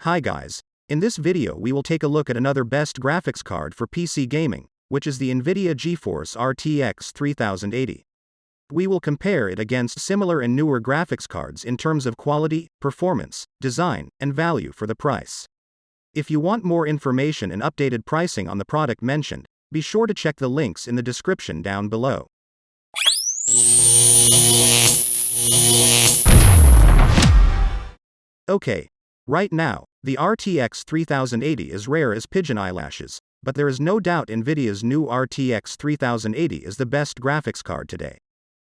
Hi guys. In this video we will take a look at another best graphics card for PC gaming, which is the Nvidia GeForce RTX 3080. We will compare it against similar and newer graphics cards in terms of quality, performance, design, and value for the price. If you want more information and updated pricing on the product mentioned, be sure to check the links in the description down below. Okay. Right now, the RTX 3080 is rare as pigeon eyelashes, but there is no doubt Nvidia's new RTX 3080 is the best graphics card today.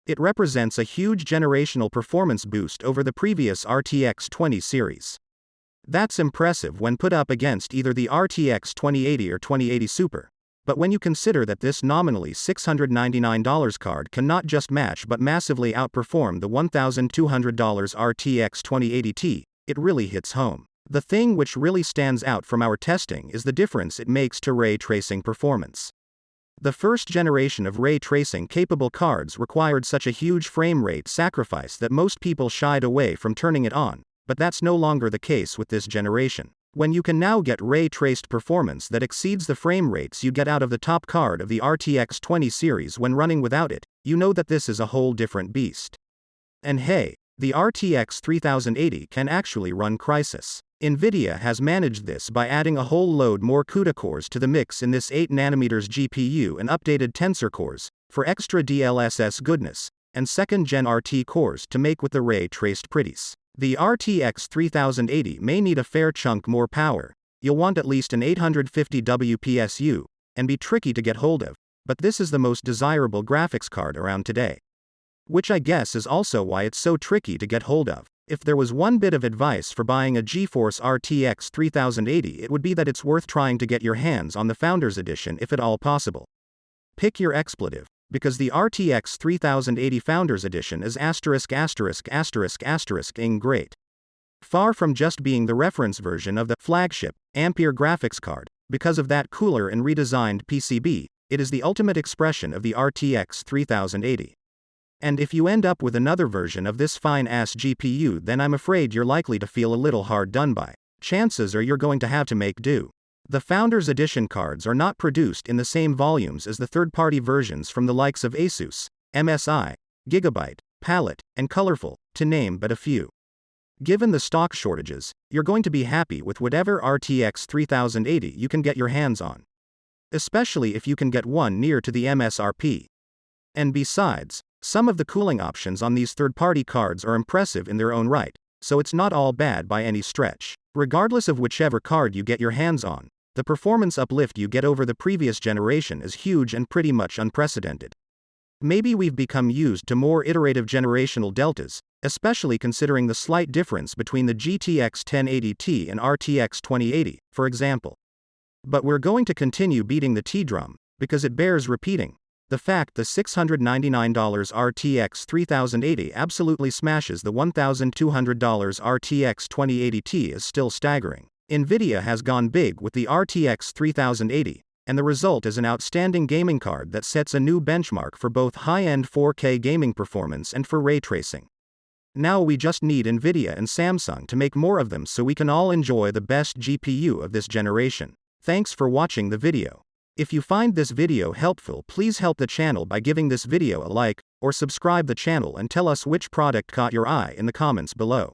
It represents a huge generational performance boost over the previous RTX 20 series. That's impressive when put up against either the RTX 2080 or 2080 Super. But when you consider that this nominally $699 card can not just match but massively outperform the $1,200 RTX 2080 Ti, it really hits home. The thing which really stands out from our testing is the difference it makes to ray tracing performance. The first generation of ray tracing capable cards required such a huge frame rate sacrifice that most people shied away from turning it on, but that's no longer the case with this generation. When you can now get ray traced performance that exceeds the frame rates you get out of the top card of the RTX 20 series when running without it, you know that this is a whole different beast. And hey, the RTX 3080 can actually run Crysis. Nvidia has managed this by adding a whole load more CUDA cores to the mix in this 8nm GPU and updated Tensor cores, for extra DLSS goodness, and 2nd Gen RT cores to make with the ray traced pretties. The RTX 3080 may need a fair chunk more power. You'll want at least an 850 WPSU, and be tricky to get hold of, but this is the most desirable graphics card around today. Which I guess is also why it's so tricky to get hold of. If there was one bit of advice for buying a GeForce RTX 3080, it would be that it's worth trying to get your hands on the Founders Edition if at all possible. Pick your expletive, because the RTX 3080 Founders Edition is *******ing great. Far from just being the reference version of the flagship Ampere graphics card, because of that cooler and redesigned PCB, it is the ultimate expression of the RTX 3080. And if you end up with another version of this fine-ass GPU, then I'm afraid you're likely to feel a little hard done by. Chances are you're going to have to make do. The Founders Edition cards are not produced in the same volumes as the third-party versions from the likes of Asus, MSI, Gigabyte, Palette, and Colorful, to name but a few. Given the stock shortages, you're going to be happy with whatever RTX 3080 you can get your hands on. Especially if you can get one near to the MSRP. And besides, some of the cooling options on these third-party cards are impressive in their own right, so it's not all bad by any stretch. Regardless of whichever card you get your hands on, the performance uplift you get over the previous generation is huge and pretty much unprecedented. Maybe we've become used to more iterative generational deltas, especially considering the slight difference between the GTX 1080 Ti and RTX 2080, for example. But we're going to continue beating the T drum, because it bears repeating. The fact the $699 RTX 3080 absolutely smashes the $1,200 RTX 2080 Ti is still staggering. Nvidia has gone big with the RTX 3080, and the result is an outstanding gaming card that sets a new benchmark for both high-end 4K gaming performance and for ray tracing. Now we just need Nvidia and Samsung to make more of them so we can all enjoy the best GPU of this generation. Thanks for watching the video. If you find this video helpful, please help the channel by giving this video a like, or subscribe the channel and tell us which product caught your eye in the comments below.